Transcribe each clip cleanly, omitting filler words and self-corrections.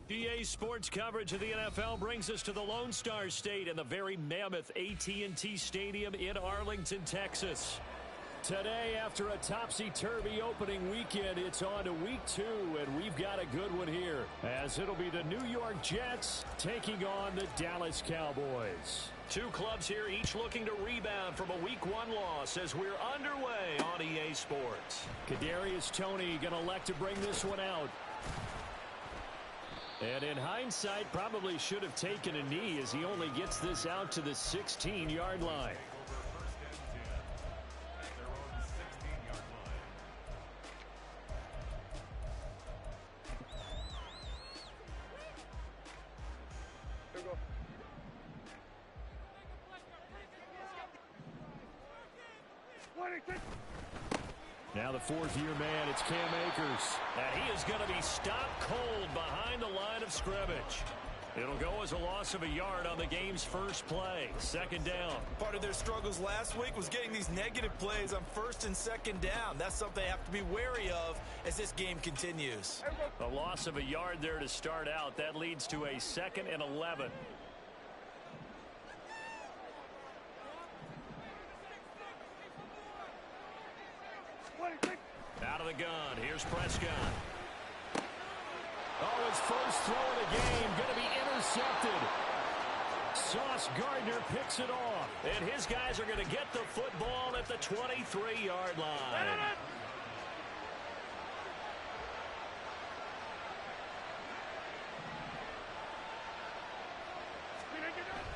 EA Sports coverage of the NFL brings us to the Lone Star State and the very mammoth AT&T Stadium in Arlington, Texas. Today, after a topsy-turvy opening weekend, it's on to week 2, and we've got a good one here, as it'll be the New York Jets taking on the Dallas Cowboys. Two clubs here, each looking to rebound from a week 1 loss as we're underway on EA Sports. Kadarius Toney going to elect to bring this one out. And in hindsight, probably should have taken a knee as he only gets this out to the 16-yard line. Now the fourth-year man, it's Cam Akers. And he is going to be stopped cold behind the line of scrimmage. It'll go as a loss of a yard on the game's first play. Second down. Part of their struggles last week was getting these negative plays on first and second down. That's something they have to be wary of as this game continues. A loss of a yard there to start out. That leads to a 2nd and 11. Out of the gun. Here's Prescott. Oh, his first throw of the game going to be intercepted. Sauce Gardner picks it off. And his guys are going to get the football at the 23-yard line.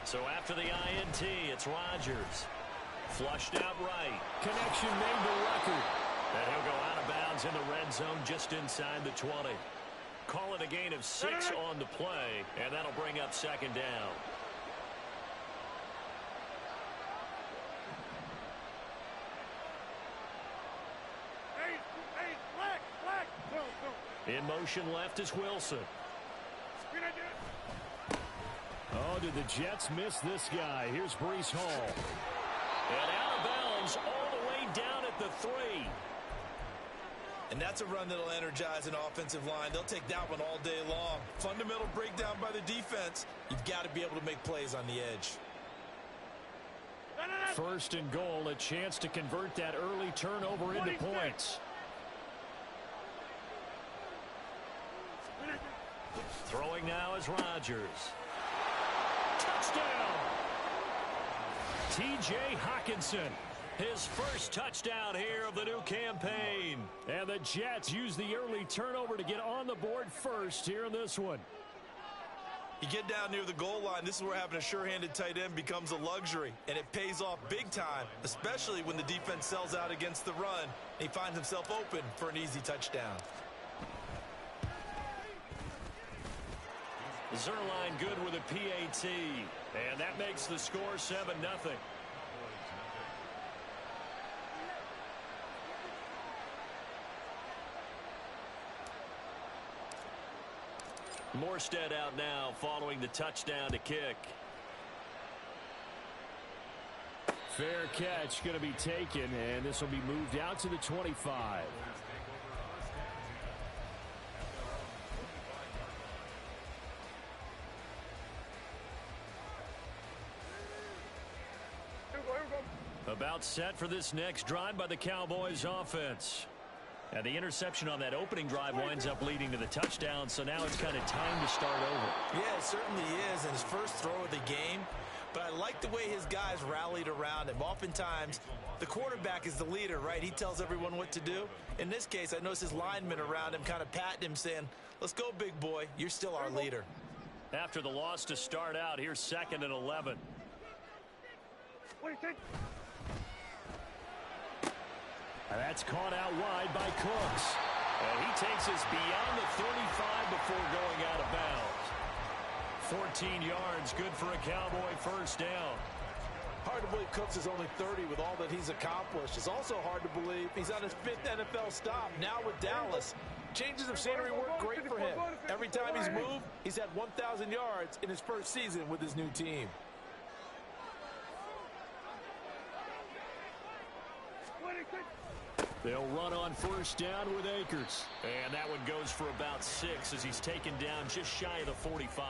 So after the INT, it's Rodgers. Flushed out right. Connection made to record. And he'll go out of bounds in the red zone just inside the 20. Call it a gain of 6 on the play, and that'll bring up second down. In motion left is Wilson. Oh, did the Jets miss this guy? Here's Breece Hall. And out of bounds all the way down at the 3. And that's a run that'll energize an offensive line. They'll take that one all day long. Fundamental breakdown by the defense. You've got to be able to make plays on the edge. First and goal, a chance to convert that early turnover into points. Throwing now is Rodgers. Touchdown! T.J. Hockenson. His first touchdown here of the new campaign. And the Jets use the early turnover to get on the board first here in this one. You get down near the goal line, this is where having a sure-handed tight end becomes a luxury. And it pays off big time, especially when the defense sells out against the run. And he finds himself open for an easy touchdown. Zerline good with a PAT. And that makes the score 7-0. Morstead out now following the touchdown to kick. Fair catch going to be taken, and this will be moved out to the 25. About set for this next drive by the Cowboys offense. And the interception on that opening drive winds up leading to the touchdown, so now it's kind of time to start over. Yeah, it certainly is, and his first throw of the game. But I like the way his guys rallied around him. Oftentimes, the quarterback is the leader, right? He tells everyone what to do. In this case, I noticed his linemen around him kind of patting him, saying, let's go, big boy. You're still our leader. After the loss to start out, here's 2nd and 11. What do you think? And that's caught out wide by Cooks. And he takes us beyond the 35 before going out of bounds. 14 yards, good for a Cowboy first down. Hard to believe Cooks is only 30 with all that he's accomplished. It's also hard to believe he's on his 5th NFL stop, now with Dallas. Changes of scenery work great for him. Every time he's moved, he's had 1,000 yards in his first season with his new team. They'll run on first down with Akers. And that one goes for about 6 as he's taken down just shy of the 45.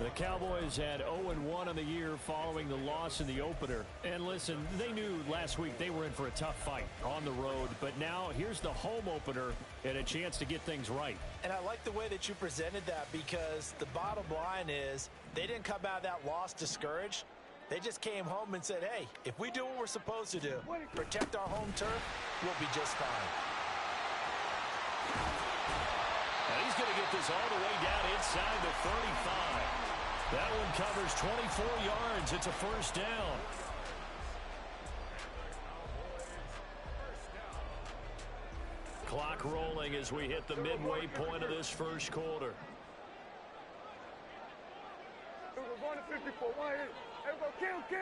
The Cowboys had 0-1 on the year following the loss in the opener. And listen, they knew last week they were in for a tough fight on the road. But now here's the home opener and a chance to get things right. And I like the way that you presented that, because the bottom line is they didn't come out of that loss discouraged. They just came home and said, hey, if we do what we're supposed to do, protect our home turf, we'll be just fine. And he's going to get this all the way down inside the 35. That one covers 24 yards. It's a first down. Clock rolling as we hit the midway point of this first quarter. Kill.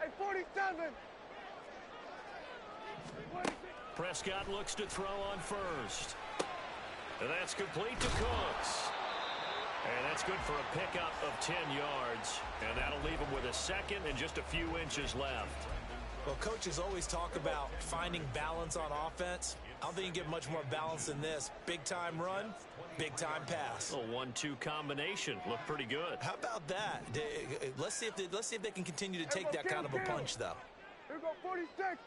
Hey, 47. Prescott looks to throw on first. And that's complete to Cooks. And that's good for a pickup of 10 yards. And that'll leave him with a second and just a few inches left. Well, coaches always talk about finding balance on offense. I don't think you can get much more balance than this. Big-time run, big-time pass. A 1-2 combination. Looked pretty good. How about that? Let's see if they can continue to take that kind of a punch, though. Here we go, 46.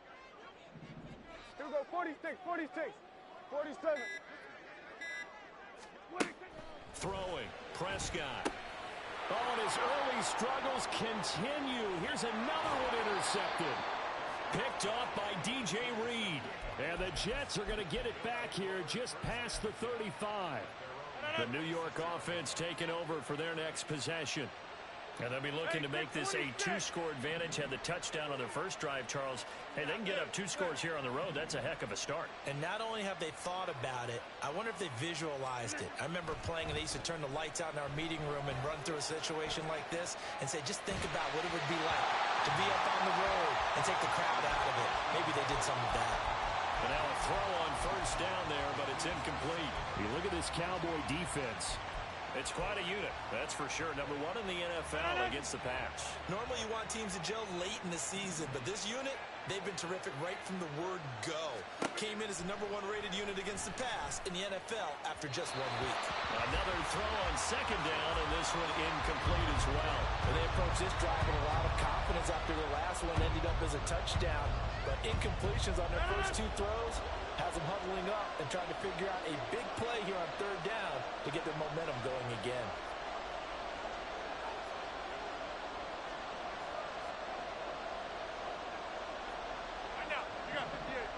Here we go, 46, 47. Throwing. Prescott. Oh, and his early struggles continue. Here's another one intercepted. Picked off by DJ Reed. And the Jets are going to get it back here just past the 35. The New York offense taking over for their next possession. And they'll be looking to make this a 2-score advantage. Had the touchdown on their first drive, Charles. Hey, they can get up 2 scores here on the road. That's a heck of a start. And not only have they thought about it, I wonder if they visualized it. I remember playing, and they used to turn the lights out in our meeting room and run through a situation like this and say, just think about what it would be like to be up on the road and take the crowd out of it. Maybe they did some of that. And now a throw on first down there, but it's incomplete. You look at this Cowboy defense. It's quite a unit, that's for sure. #1 in the NFL against the pass. Normally you want teams to gel late in the season, but this unit, they've been terrific right from the word go. Came in as the #1 rated unit against the pass in the NFL after just 1 week. Another throw on second down, and this one incomplete as well. And they approached this drive with a lot of confidence after the last one ended up as a touchdown. But incompletions on their first 2 throws has them huddling up and trying to figure out a big play here on third down to get their momentum going again. Right now, you got 58.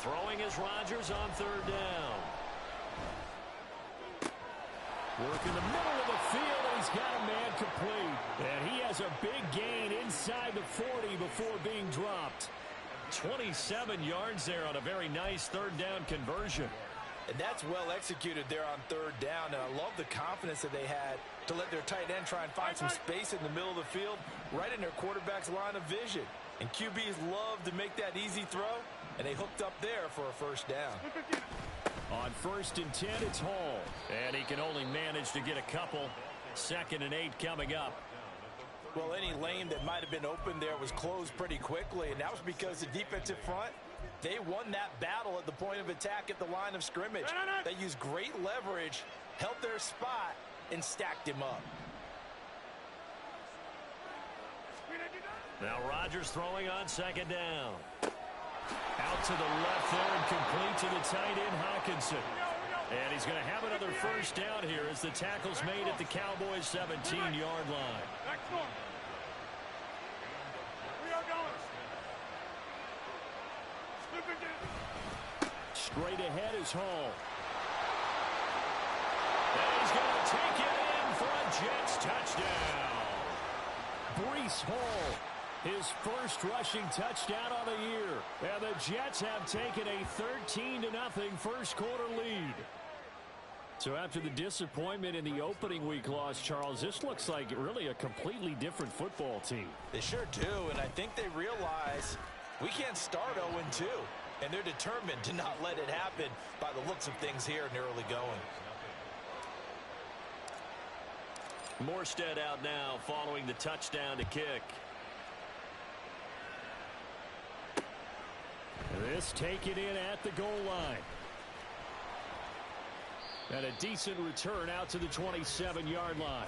Throwing is Rodgers on third down. Work in the middle of the field, and he's got a man complete. And he has a big gain inside the 40 before being dropped. 27 yards there on a very nice third down conversion. And that's well executed there on third down. And I love the confidence that they had to let their tight end try and find some space in the middle of the field, right in their quarterback's line of vision. And QBs love to make that easy throw, and they hooked up there for a first down. On 1st and 10, it's Hall. And he can only manage to get a couple. 2nd and 8 coming up. Well, any lane that might have been open there was closed pretty quickly, and that was because the defensive front, they won that battle at the point of attack at the line of scrimmage. They used great leverage, held their spot, and stacked him up. Now Rodgers throwing on 2nd down. Out to the left there and complete to the tight end, Hawkinson. And he's going to have another first down here as the tackle's made at the Cowboys' 17-yard line. Straight ahead is Hall. And he's going to take it in for a Jets touchdown. Breece Hall, his first rushing touchdown on the year. And the Jets have taken a 13-0 first quarter lead. So after the disappointment in the opening week loss, Charles, this looks like really a completely different football team. They sure do, and I think they realize we can't start 0-2. And they're determined to not let it happen by the looks of things here in the early going. Morstead out now following the touchdown to kick. This taken in at the goal line. And a decent return out to the 27-yard line.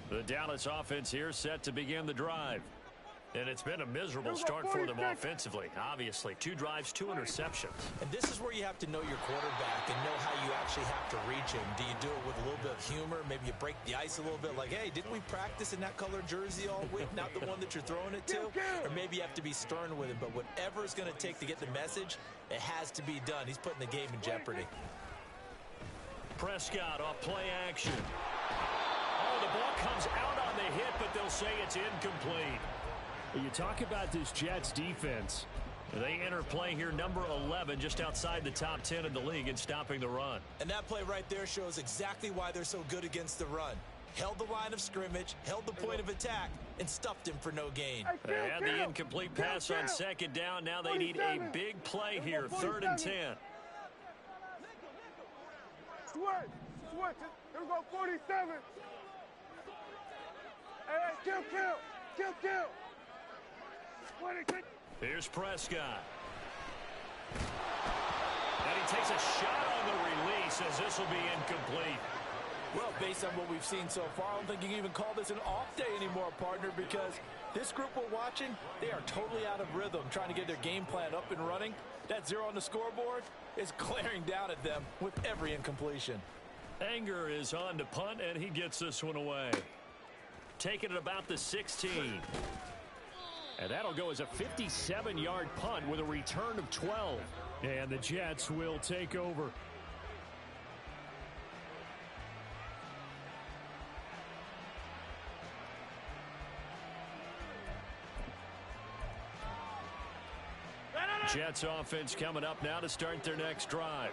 The Dallas offense here set to begin the drive. And it's been a miserable start for them offensively. Obviously, 2 drives, 2 interceptions. And this is where you have to know your quarterback and know how you actually have to reach him. Do you do it with a little bit of humor? Maybe you break the ice a little bit like, hey, didn't we practice in that color jersey all week? Not the one that you're throwing it to? Or maybe you have to be stern with him. But whatever it's going to take to get the message, it has to be done. He's putting the game in jeopardy. Prescott off play action. Oh, the ball comes out on the hit, but they'll say it's incomplete. You talk about this Jets defense. They enter play here number 11, just outside the top 10 in the league in stopping the run. And that play right there shows exactly why they're so good against the run. Held the line of scrimmage, held the point of attack, and stuffed him for no gain. They had the incomplete pass on second down. Now they need a big play here, 3rd and 10. Switch. Here we go, 47. Hey, kill. Here's Prescott. And he takes a shot on the release as this will be incomplete. Well, based on what we've seen so far, I don't think you can even call this an off day anymore, partner, because this group we're watching, they are totally out of rhythm, trying to get their game plan up and running. That 0 on the scoreboard is glaring down at them with every incompletion. Anger is on to punt, and he gets this one away. Taking it about the 16. And that'll go as a 57-yard punt with a return of 12. And the Jets will take over. Jets offense coming up now to start their next drive.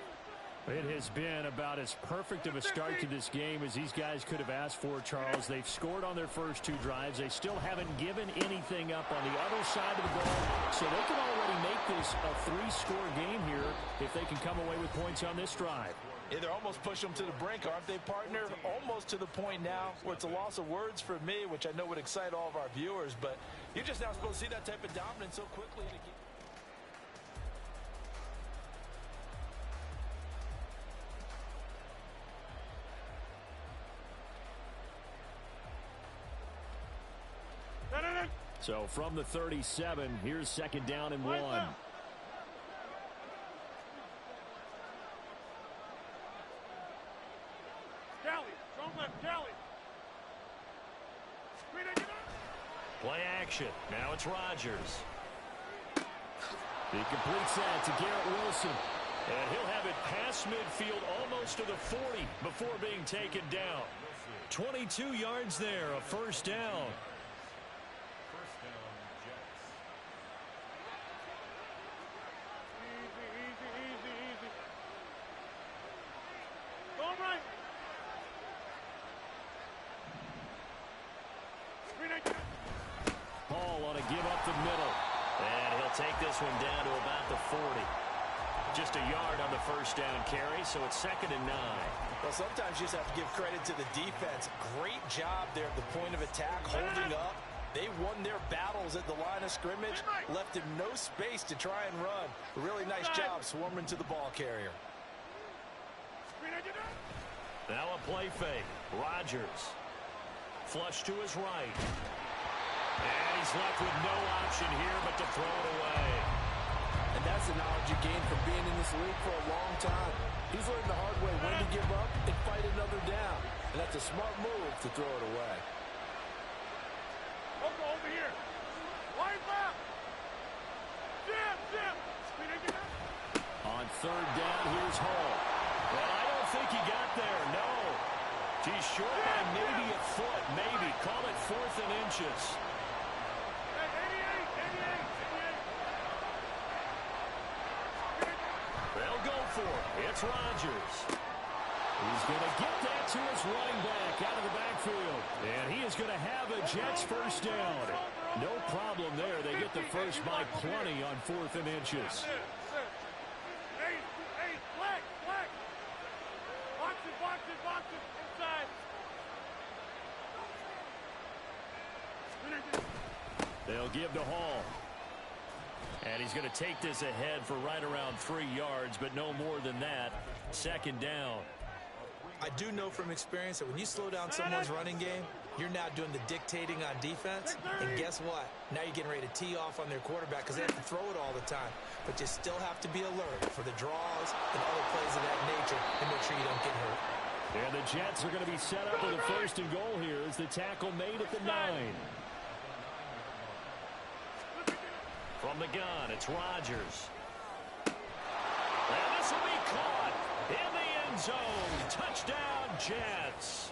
It has been about as perfect of a start to this game as these guys could have asked for, Charles. They've scored on their first 2 drives. They still haven't given anything up on the other side of the ball, so they can already make this a 3-score game here if they can come away with points on this drive. Yeah, they're almost pushing them to the brink, aren't they, partner? Almost to the point now where it's a loss of words for me, which I know would excite all of our viewers, but you're just now supposed to see that type of dominance so quickly in a game. So from the 37, here's 2nd down and 1. Play action. Now it's Rodgers. He completes that to Garrett Wilson. And he'll have it past midfield almost to the 40 before being taken down. 22 yards there, a 1st down. Paul on a give up the middle. And he'll take this one down to about the 40. Just a yard on the 1st down carry, so it's 2nd and 9. Well, sometimes you just have to give credit to the defense. Great job there at the point of attack, holding up. They won their battles at the line of scrimmage, left him no space to try and run. Really nice job swarming to the ball carrier. Now a play fake. Rodgers. Flush to his right. And he's left with no option here but to throw it away. And that's the knowledge you gain from being in this league for a long time. He's learned the hard way when to give up and fight another down. And that's a smart move to throw it away. Over here. Wide left. Jim. On 3rd down, here's Hall. Well, I don't think he got there, no. He's short by maybe a foot, maybe. Call it 4th and inches. 88. They'll go for it. It's Rodgers. He's going to get that to his running back out of the backfield. And he is going to have a Jets 1st down. No problem there. They get the first by plenty on 4th and inches. Box it, inside. They'll give to Hall. And he's going to take this ahead for right around 3 yards, but no more than that. 2nd down. I do know from experience that when you slow down someone's running game, you're now doing the dictating on defense. And guess what? Now you're getting ready to tee off on their quarterback because they have to throw it all the time. But you still have to be alert for the draws and other plays of that nature and make sure you don't get hurt. And the Jets are going to be set up with a 1st and goal here as the tackle made at the 9. From the gun, it's Rodgers. And this will be caught in the end zone. Touchdown, Jets.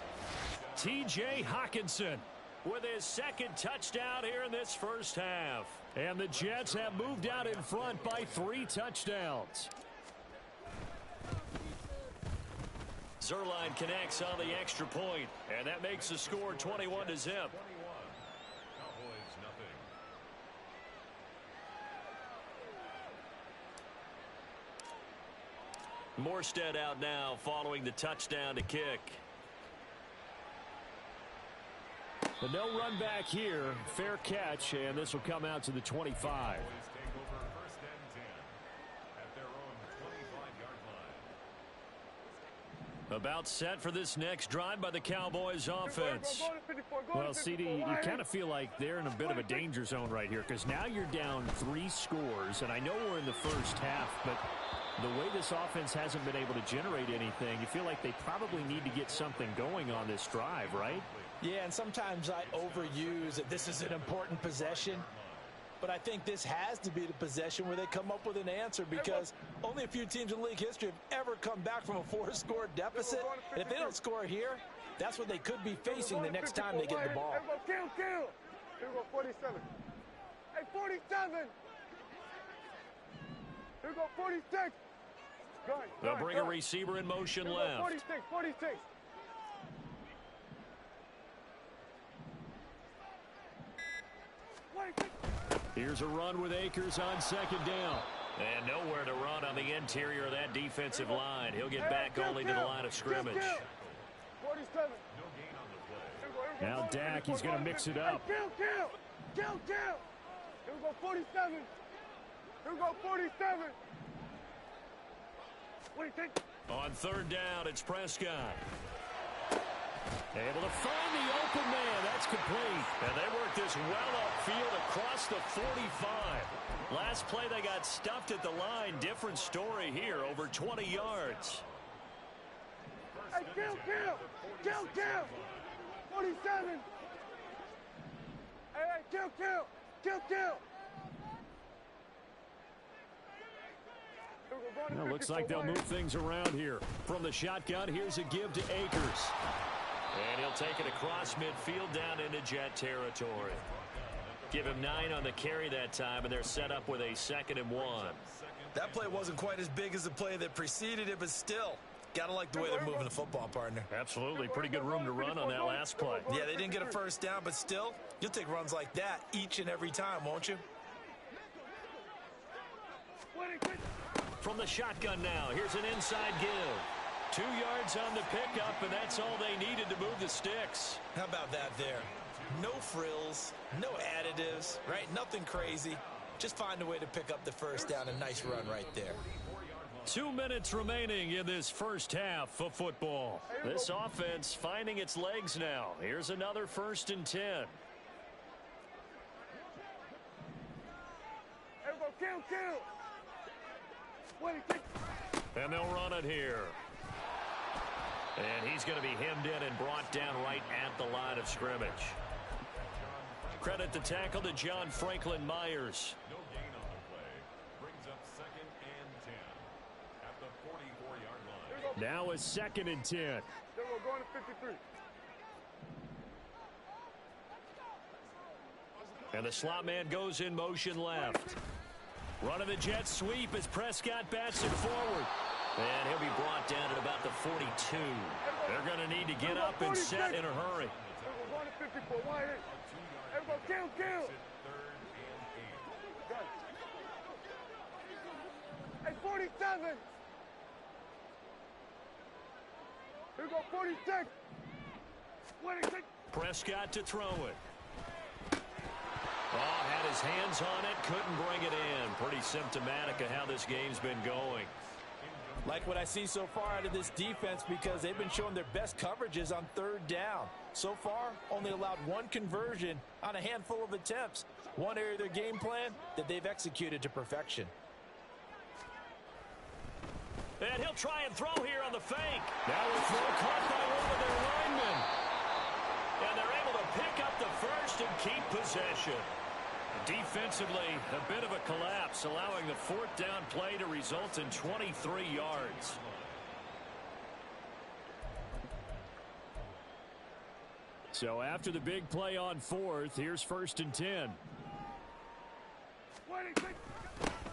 T.J. Hockenson with his 2nd touchdown here in this first half. And the Jets have moved out in front by 3 touchdowns. Zerline connects on the extra point, and that makes the score 21-0. Morstead out now following the touchdown to kick. But no run back here. Fair catch, and this will come out to the 25. About set for this next drive by the Cowboys offense. Well, CD, you kind of feel like they're in a bit of a danger zone right here because now you're down 3 scores, and I know we're in the first half, but the way this offense hasn't been able to generate anything, you feel like they probably need to get something going on this drive, right? Yeah, and sometimes I overuse that this is an important possession. But I think this has to be the possession where they come up with an answer because only a few teams in league history have ever come back from a 4-score deficit. And if they don't score here, that's what they could be facing the next time they get the ball. Kill. Here we go, 47. Hey, 47. Here we go, 46. They'll bring a receiver in motion left. 46. Here's a run with Akers on 2nd down. And nowhere to run on the interior of that defensive line. He'll get back only to the line of scrimmage. 47. Now Dak, he's going to mix it up. Kill. Here we go, 47. Here we go, 47. On 3rd down, it's Prescott. Able to find the open man. That's complete. And they work this well upfield across the 45. Last play, they got stuffed at the line. Different story here, over 20 yards. Hey, kill. 47. Hey, kill. Well, looks like they'll move things around here. From the shotgun, here's a give to Akers. And he'll take it across midfield down into Jet territory. Give him 9 on the carry that time, and they're set up with a 2nd and 1. That play wasn't quite as big as the play that preceded it, but still, gotta like the way they're moving the football, partner. Absolutely. Pretty good room to run on that last play. Yeah, they didn't get a first down, but still, you'll take runs like that each and every time, won't you? From the shotgun now, here's an inside give. 2 yards on the pickup, and that's all they needed to move the sticks. How about that there? No frills, no additives, right? Nothing crazy. Just find a way to pick up the first down. A nice run right there. 2 minutes remaining in this first half of football. This offense finding its legs now. Here's another 1st and 10. Kill. And they'll run it here. And he's going to be hemmed in and brought down right at the line of scrimmage. Credit the tackle to John Franklin Myers. No gain on the play. Brings up 2nd and 10 at the 44-yard line. Now a 2nd and 10. We're going to 53. And the slot man goes in motion left. Running the jet sweep as Prescott bats it forward. And he'll be brought down at about the 42. They're going to need to get up and set in a hurry. We're going to 54. Kill. Hey, 47. Here we go, 46. 26. Prescott to throw it. Oh, had his hands on it, couldn't bring it in. Pretty symptomatic of how this game's been going. Like what I see so far out of this defense, because they've been showing their best coverages on third down. So far, only allowed one conversion on a handful of attempts. One area of their game plan that they've executed to perfection. And he'll try and throw here on the fake. Now a throw caught by one of their linemen. And they're able to pick up the first and keep possession. Defensively, a bit of a collapse, allowing the fourth down play to result in 23 yards. So after the big play on fourth, here's 1st and 10. 26.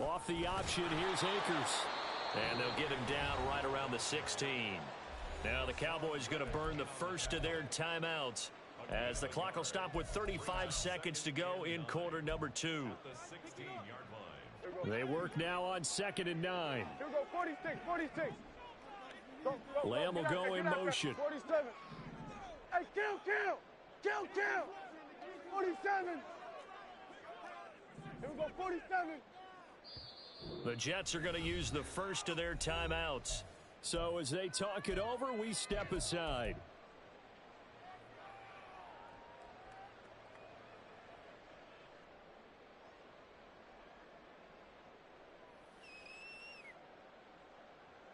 Off the option, here's Akers. And they'll get him down right around the 16. Now the Cowboys going to burn the first of their timeouts, as the clock will stop with 35 seconds to go in quarter number 2. They work now on 2nd and 9. Here we go, 46, 46. Go, Lamb will go in motion. 47. Hey, kill. 47. Here we go, 47. The Jets are going to use the first of their timeouts. So as they talk it over, we step aside.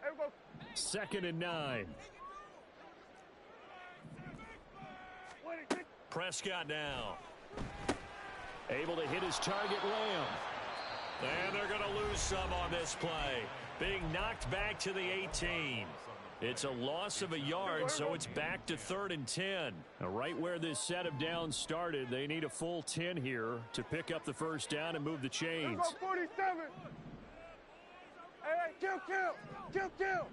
Here we go. 2nd and 9. 26. Prescott now. Able to hit his target, Lamb. And they're going to lose some on this play. Being knocked back to the 18. It's a loss of a yard, so it's back to 3rd and 10. Now, right where this set of downs started, they need a full 10 here to pick up the first down and move the Here we chains. go, 47. Hey, kill.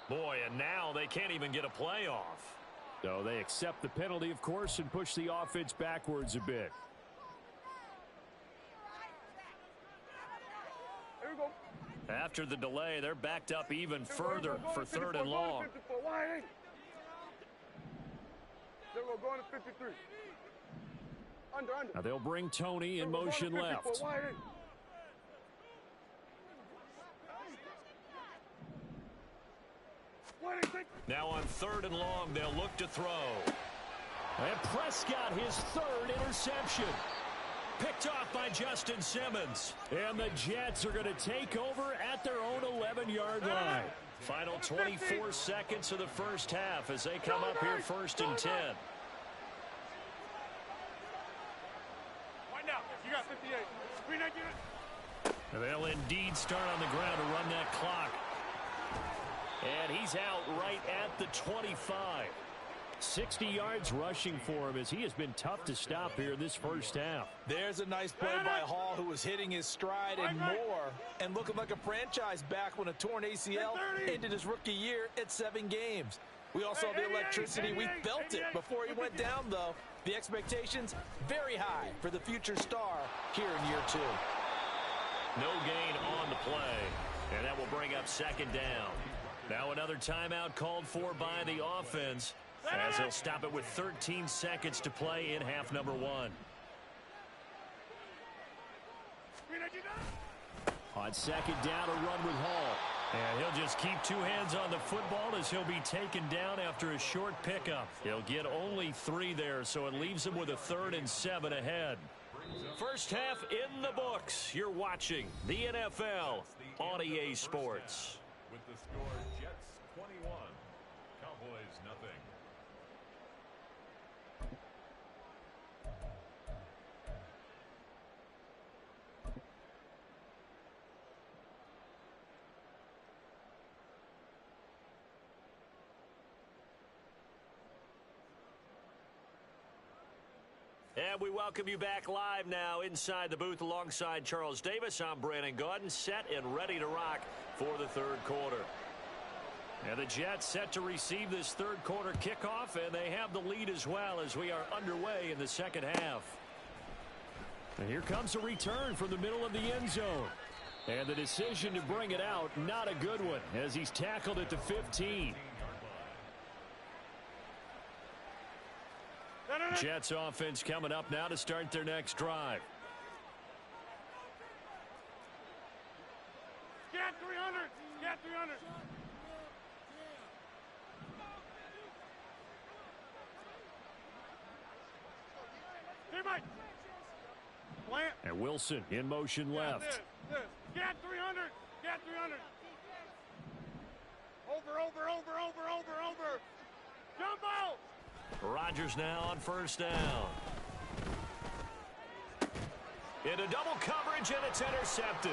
Boy, and now they can't even get a play off. So they accept the penalty, of course, and push the offense backwards a bit. Here we go. After the delay, they're backed up even further Here we go, for 3rd and long. Here we go, going to 53. Under. Now they'll bring Tony in motion left. Now on 3rd and long, they'll look to throw. And Prescott, his 3rd interception. Picked off by Justin Simmons. And the Jets are going to take over at their own 11-yard line. Final 24 seconds of the first half as they come up here 1st and 10. Right now, you got 58. And they'll indeed start on the ground to run that clock. And he's out right at the 25. 60 yards rushing for him as he has been tough to stop here this first half. There's a nice play by Hall, who was hitting his stride and more, and looking like a franchise back when a torn ACL ended his rookie year at 7 games. We all saw the electricity. We felt it before he went down, though. The expectations very high for the future star here in year 2. No gain on the play, and that will bring up 2nd down. Now another timeout called for by the offense, as they'll stop it with 13 seconds to play in half number 1. On 2nd down, a run with Hall. And he'll just keep 2 hands on the football as he'll be taken down after a short pickup. He'll get only 3 there, so it leaves him with a 3rd and 7 ahead. First half in the books. You're watching the NFL on EA Sports. With the score, Jets 21, Cowboys nothing. And we welcome you back live now inside the booth alongside Charles Davis. I'm Brandon Gaudin, set and ready to rock for the third quarter. And the Jets set to receive this third quarter kickoff, and they have the lead as well as we are underway in the second half. And here comes a return from the middle of the end zone. And the decision to bring it out, not a good one, as he's tackled at the 15. Jets offense coming up now to start their next drive. Get 300! Get 300! Teammate! Plant! And Wilson in motion left. This. Get 300! Get 300! Over! Jumbo! Rodgers now on first down. Into double coverage, and it's intercepted.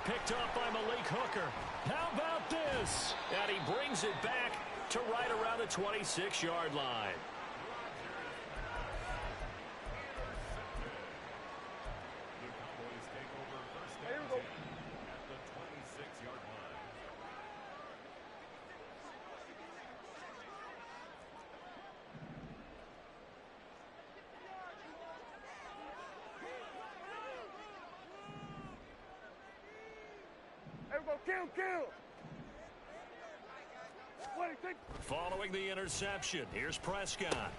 Picked up by Malik Hooker. How about this? And he brings it back to right around the 26-yard line. Here we go. At the 26-yard line. Here we go. Kill! Following the interception, here's Prescott.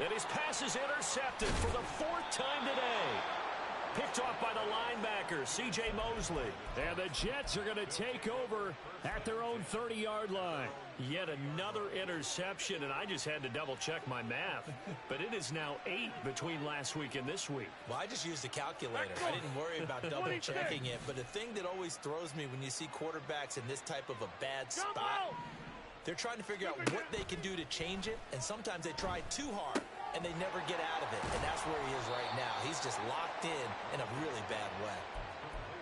And his pass is intercepted for the fourth time today. Picked off by the linebacker, C.J. Mosley. And the Jets are going to take over at their own 30-yard line. Yet another interception, and I just had to double-check my math. But it is now 8 between last week and this week. Well, I just used a calculator. I didn't worry about double-checking it. But the thing that always throws me when you see quarterbacks in this type of a bad spot, they're trying to figure out what they can do to change it, and sometimes they try too hard, and they never get out of it. And that's where he is right now. He's just locked in a really bad way.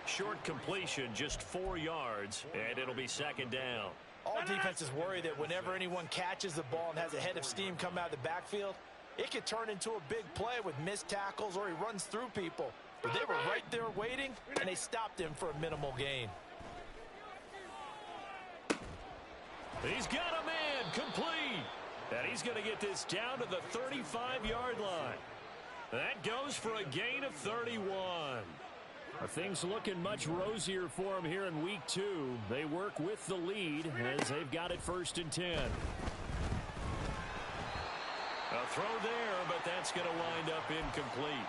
Short completion, just 4 yards, and it'll be second down. All defenses worry that whenever anyone catches the ball and has a head of steam come out of the backfield, it could turn into a big play with missed tackles or he runs through people. But they were right there waiting, and they stopped him for a minimal gain. He's got a man complete. And he's going to get this down to the 35-yard line. That goes for a gain of 31. Things looking much rosier for him here in week 2. They work with the lead as they've got it 1st and 10. A throw there, but that's going to wind up incomplete.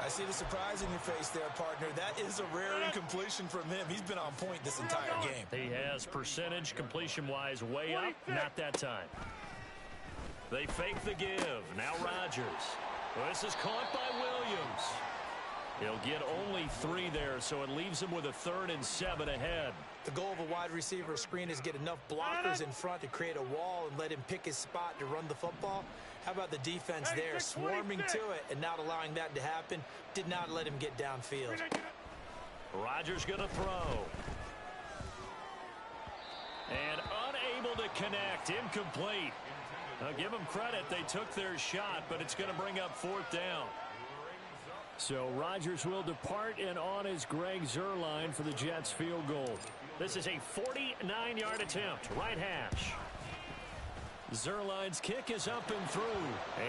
I see the surprise in your face there, partner. That is a rare incompletion from him. He's been on point this entire game. He has percentage completion-wise way up. Not that time. They fake the give. Now Rodgers. Well, this is caught by Williams. He'll get only 3 there, so it leaves him with a 3rd and 7 ahead. The goal of a wide receiver screen is get enough blockers in front to create a wall and let him pick his spot to run the football. How about the defense there, swarming to it and not allowing that to happen? Did not let him get downfield. Rodgers going to throw. And unable to connect. Incomplete. I'll give them credit. They took their shot, but it's going to bring up 4th down. So Rodgers will depart, and on is Greg Zuerlein for the Jets field goal. This is a 49-yard attempt, right hash. Zuerlein's kick is up and through,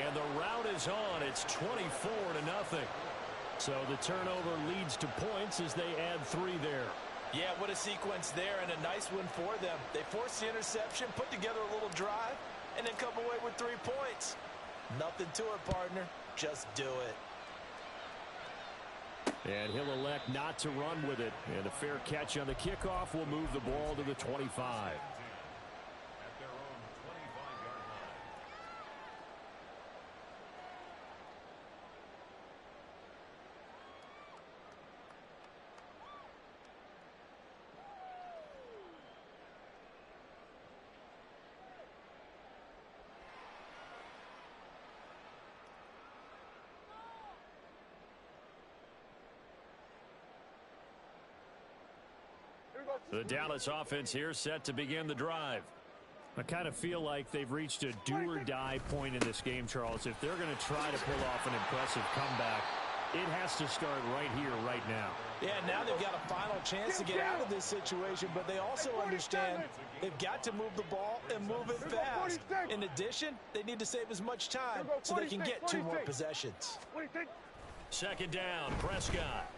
and the route is on. It's 24-0. So the turnover leads to points as they add 3 there. Yeah, what a sequence there, and a nice win for them. They forced the interception, put together a little drive, and then come away with 3 points. Nothing to it, partner. Just do it. And he'll elect not to run with it. And a fair catch on the kickoff will move the ball to the 25. The Dallas offense here set to begin the drive. I kind of feel like they've reached a do-or-die point in this game, Charles. If they're going to try to pull off an impressive comeback, it has to start right here, right now. Yeah, now they've got a final chance to get out of this situation, but they also understand they've got to move the ball and move it fast. In addition, they need to save as much time so they can get 2 more possessions. Second down, Prescott.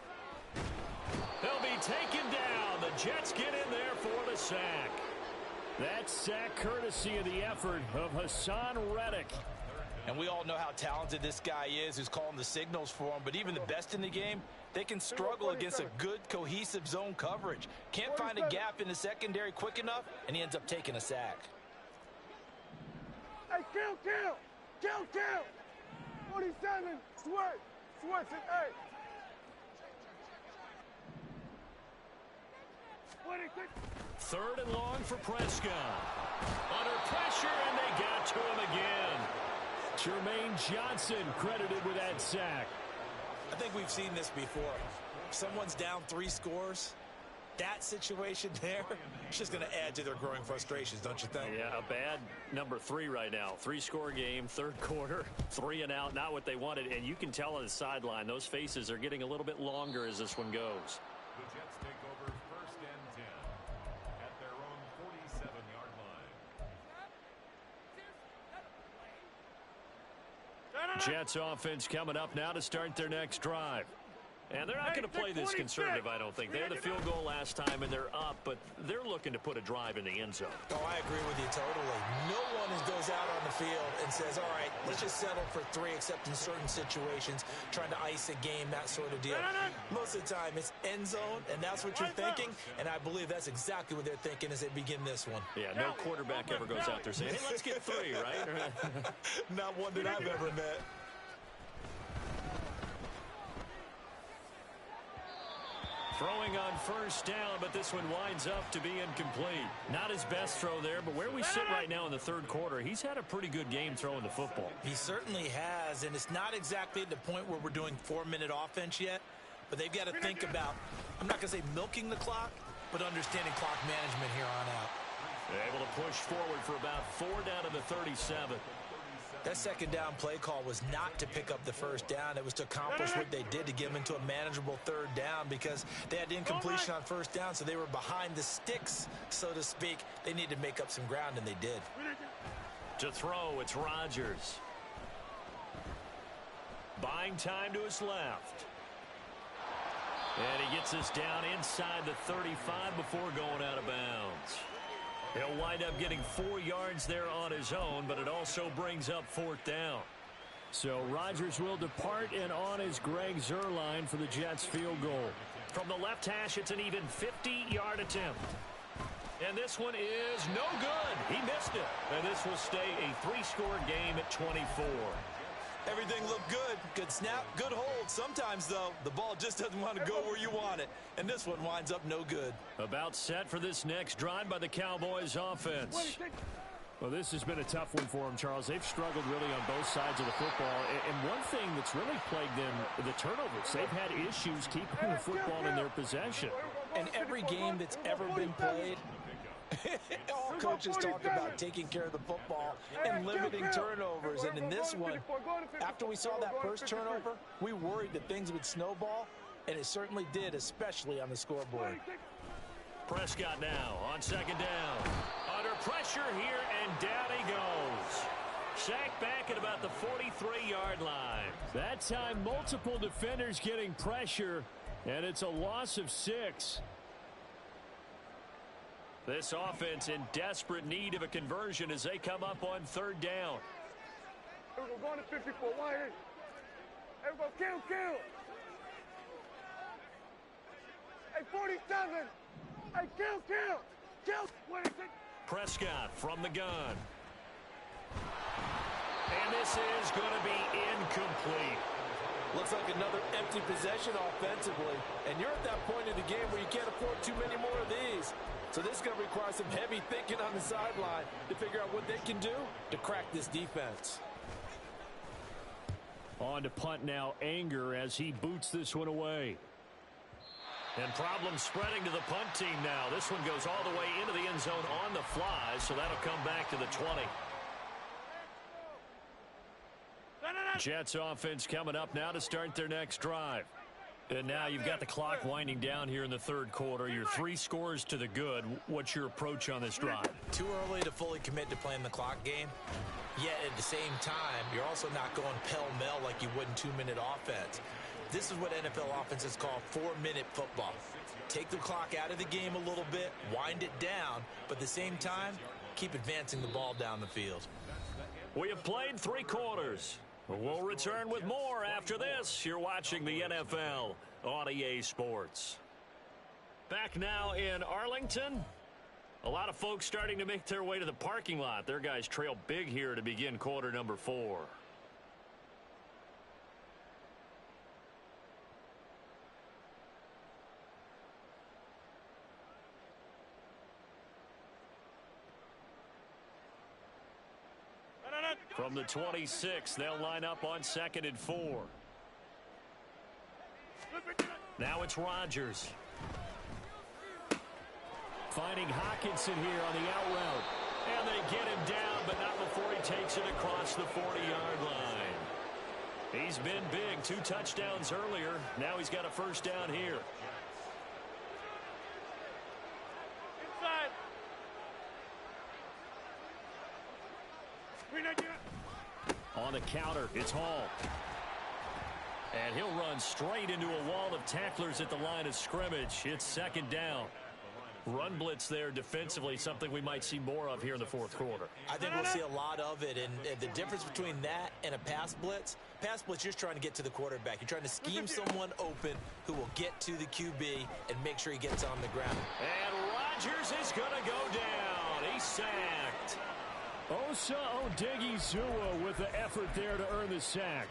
They'll be taken down. The Jets get in there for the sack. That sack courtesy of the effort of Hassan Reddick. And we all know how talented this guy is who's calling the signals for him, but even the best in the game, they can struggle against a good, cohesive zone coverage. Can't find a gap in the secondary quick enough, and he ends up taking a sack. Hey, kill! 47, Sweat, hey! 26. Third and long for Prescott. Under pressure, and they got to him again. Jermaine Johnson credited with that sack. I think we've seen this before. Someone's down 3 scores. That situation there, it's just going to add to their growing frustrations, don't you think? Yeah, a bad number 3 right now. 3-score game, third quarter, 3 and out, not what they wanted. And you can tell on the sideline, those faces are getting a little bit longer as this one goes. The Jets take over 1st and 10 at their own 47-yard line. Jets offense coming up now to start their next drive. And they're not going to play this conservative, I don't think. They had the field goal last time, and they're up, but they're looking to put a drive in the end zone. Oh, I agree with you totally. No one goes out on the field and says, all right, let's just settle for 3, except in certain situations, trying to ice a game, that sort of deal. Most of the time, it's end zone, and that's what you're thinking, and I believe that's exactly what they're thinking as they begin this one. Yeah, no quarterback ever goes out there saying, hey, let's get 3, right? Not one that I've ever met. Throwing on first down, but this one winds up to be incomplete. Not his best throw there, but where we sit right now in the third quarter, he's had a pretty good game throwing the football. He certainly has, and it's not exactly at the point where we're doing 4-minute offense yet, but they've got to think about, I'm not going to say milking the clock, but understanding clock management here on out. They're able to push forward for about 4 down to the 37. That second down play call was not to pick up the first down. It was to accomplish what they did to get them into a manageable third down because they had incompletion on first down, so they were behind the sticks, so to speak. They needed to make up some ground, and they did. To throw, it's Rodgers. Buying time to his left. And he gets us down inside the 35 before going out of bounds. He'll wind up getting 4 yards there on his own, but it also brings up 4th down. So Rodgers will depart, and on is Greg Zuerlein for the Jets field goal. From the left hash, it's an even 50-yard attempt. And this one is no good. He missed it. And this will stay a 3-score game at 24. Everything looked good. Good snap, good hold. Sometimes, though, the ball just doesn't want to go where you want it. And this one winds up no good. About set for this next drive by the Cowboys offense. Well, this has been a tough one for them, Charles. They've struggled really on both sides of the football. And one thing that's really plagued them, the turnovers. They've had issues keeping the football in their possession. And every game that's ever been played, all coaches talk about taking care of the football and limiting turnovers. And in this one, after we saw that first turnover, we worried that things would snowball, and it certainly did, especially on the scoreboard. Prescott now on second down. Under pressure here, and down he goes. Sacked back at about the 43-yard line. That time, multiple defenders getting pressure, and it's a loss of 6. This offense in desperate need of a conversion as they come up on third down. We're going to 54. Why? Hey, we're going to kill. Hey, 47. Hey, kill. 26. Prescott from the gun. And this is going to be incomplete. Looks like another empty possession offensively. And you're at that point in the game where you can't afford too many more of these. So this is going to require some heavy thinking on the sideline to figure out what they can do to crack this defense. On to punt now, Anger, as he boots this one away. And problems spreading to the punt team now. This one goes all the way into the end zone on the fly, so that'll come back to the 20. Jets offense coming up now to start their next drive. And now you've got the clock winding down here in the third quarter. You're 3 scores to the good. What's your approach on this drive? Too early to fully commit to playing the clock game. Yet at the same time, you're also not going pell-mell like you would in 2-minute offense. This is what NFL offenses call 4-minute football. Take the clock out of the game a little bit, wind it down, but at the same time, keep advancing the ball down the field. We have played 3 quarters. We'll return with more after this. You're watching the NFL on EA Sports. Back now in Arlington. A lot of folks starting to make their way to the parking lot. Their guys trail big here to begin quarter number 4. From the 26, they'll line up on 2nd and 4. Now it's Rodgers. Finding Hockenson here on the out route. And they get him down, but not before he takes it across the 40-yard line. He's been big. 2 touchdowns earlier. Now he's got a first down here. Inside. On the counter, it's Hall. And he'll run straight into a wall of tacklers at the line of scrimmage. It's 2nd down. Run blitz there defensively, something we might see more of here in the 4th quarter. I think we'll see a lot of it, and the difference between that and a pass blitz, you're just trying to get to the quarterback. You're trying to scheme someone open who will get to the QB and make sure he gets on the ground. And Rodgers is going to go down. He's sacked. Osa Odighizuwa with the effort there to earn the sack.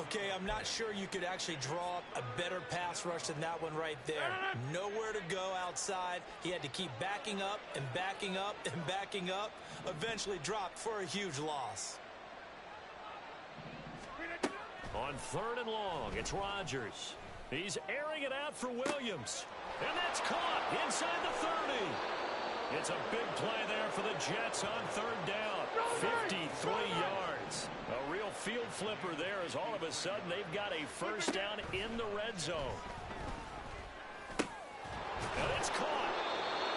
Okay, I'm not sure you could actually draw up a better pass rush than that one right there. Nowhere to go outside. He had to keep backing up and backing up and backing up. Eventually dropped for a huge loss. On 3rd and long, it's Rodgers. He's airing it out for Williams. And that's caught inside the 30. It's a big play there for the Jets on 3rd down. 53 yards. A real field flipper there as all of a sudden they've got a first down in the red zone. And it's caught.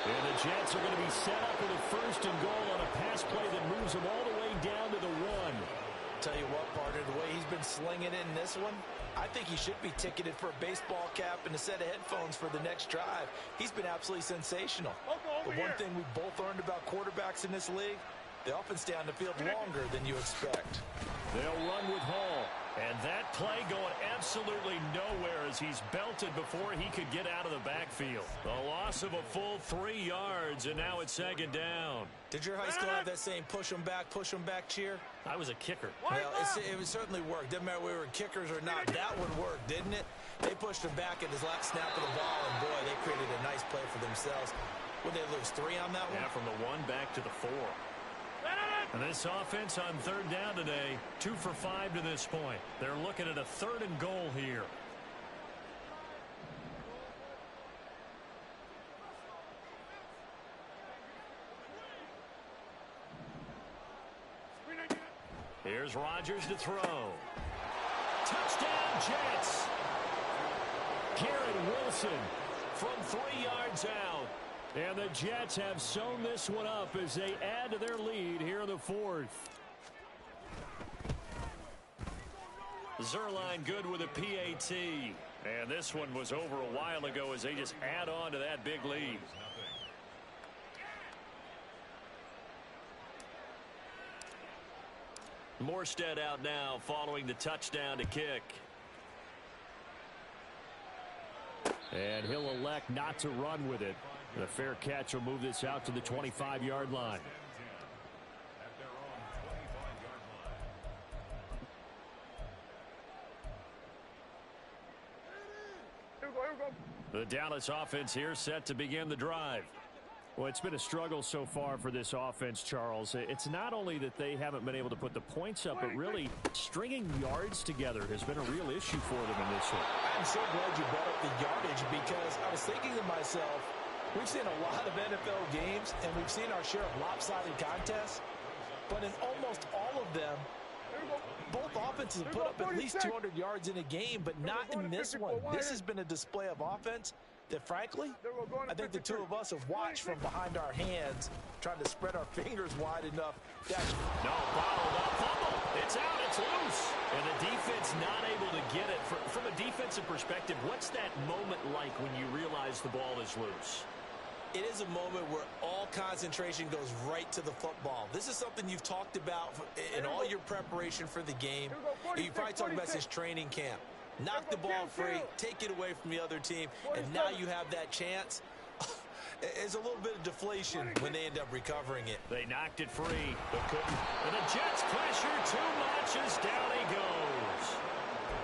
And the Jets are going to be set up with a 1st and goal on a pass play that moves them all the way down to the 1. Tell you what, partner, the way he's been slinging it in this one, I think he should be ticketed for a baseball cap and a set of headphones for the next drive. He's been absolutely sensational. The one thing we both learned about quarterbacks in this league, they often stay on the field longer than you expect. They'll run with Hall. And that play going absolutely nowhere as he's belted before he could get out of the backfield. A loss of a full 3 yards, and now it's 2nd down. Did your high school have that same push 'em back cheer? I was a kicker. Well, it certainly worked. Didn't matter whether we were kickers or not. That one worked, didn't it? They pushed him back at his last snap of the ball, and boy, they created a nice play for themselves. Would they lose 3 on that one? Yeah, from the 1 back to the 4. And this offense on 3rd down today, 2 for 5 to this point. They're looking at a 3rd and goal here. Here's Rodgers to throw. Touchdown, Jets. Garrett Wilson from 3 yards out. And the Jets have sewn this one up as they add to their lead here in the 4th. Zerline good with a PAT. And this one was over a while ago as they just add on to that big lead. Morstead out now following the touchdown to kick. And he'll elect not to run with it. The fair catch will move this out to the 25-yard line. Here we go. The Dallas offense here set to begin the drive. Well, it's been a struggle so far for this offense, Charles. It's not only that they haven't been able to put the points up, but really stringing yards together has been a real issue for them in this one. I'm so glad you brought up the yardage because I was thinking to myself, we've seen a lot of NFL games and we've seen our share of lopsided contests, but in almost all of them, both offenses put up at least 200 yards in a game, but not in this one. This has been a display of offense that, frankly, I think the two of us have watched from behind our hands, trying to spread our fingers wide enough. No, bottled up, fumble. It's out, it's loose. And the defense not able to get it. From a defensive perspective, what's that moment like when you realize the ball is loose? It is a moment where all concentration goes right to the football. This is something you've talked about in all your preparation for the game. You probably talked about this training camp. Knock the ball free, take it away from the other team, and now you have that chance. There's a little bit of deflation when they end up recovering it. They knocked it free, but couldn't. And the Jets pressure too much as down he goes.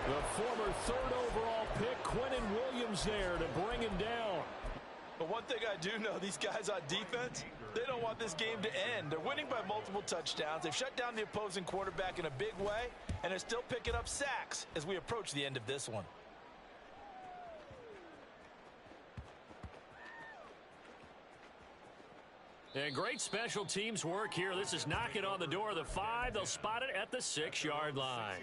The former third overall pick, Quentin Williams, there to bring him down. But one thing I do know, these guys on defense, they don't want this game to end. They're winning by multiple touchdowns. They've shut down the opposing quarterback in a big way, and they're still picking up sacks as we approach the end of this one. And great special teams work here. This is knocking on the door of the 5. They'll spot it at the 6-yard line.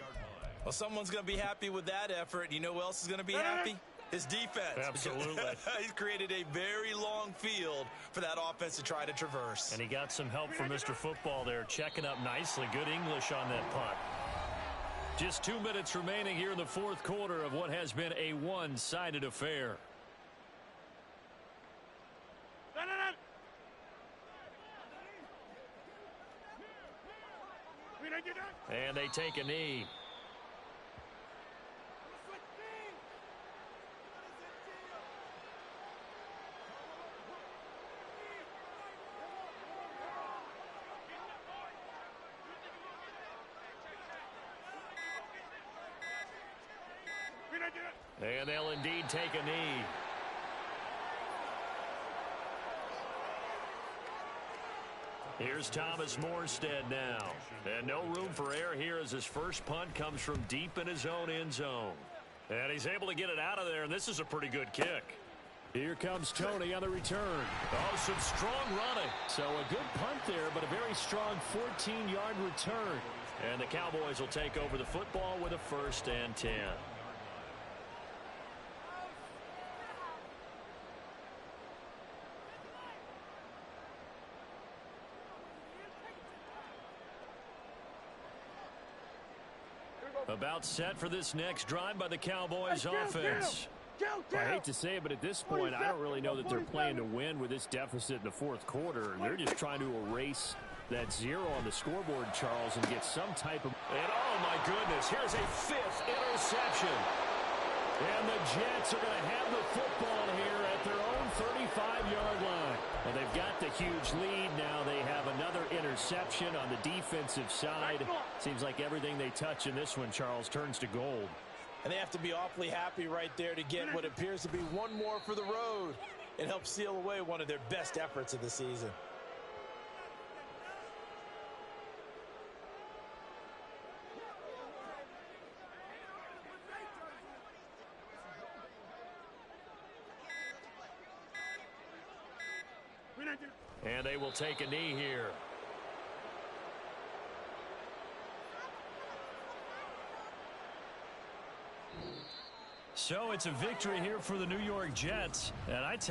Well, someone's going to be happy with that effort. You know who else is going to be happy? His defense. Absolutely. He's created a very long field for that offense to try to traverse. And he got some help from Mr. Football there, checking up nicely. Good English on that punt. Just 2 minutes remaining here in the fourth quarter of what has been a one-sided affair. And they take a knee. And they'll indeed take a knee. Here's Thomas Morstead now. And no room for error here as his first punt comes from deep in his own end zone. And he's able to get it out of there, and this is a pretty good kick. Here comes Tony on the return. Oh, some strong running. So a good punt there, but a very strong 14-yard return. And the Cowboys will take over the football with a 1st and 10. About set for this next drive by the Cowboys offense. I hate to say it, but at this point, I don't really know that they're playing to win with this deficit in the fourth quarter. They're just trying to erase that 0 on the scoreboard, Charles, and get some type of... And oh, my goodness, here's a 5th interception. And the Jets are going to have the football here at their own 35-yard line. Well, they've got the huge lead now. They have another interception on the defensive side. Seems like everything they touch in this one, Charles, turns to gold. And they have to be awfully happy right there to get what appears to be one more for the road. It helps seal away one of their best efforts of the season. And they will take a knee here. So it's a victory here for the New York Jets. And I tell you,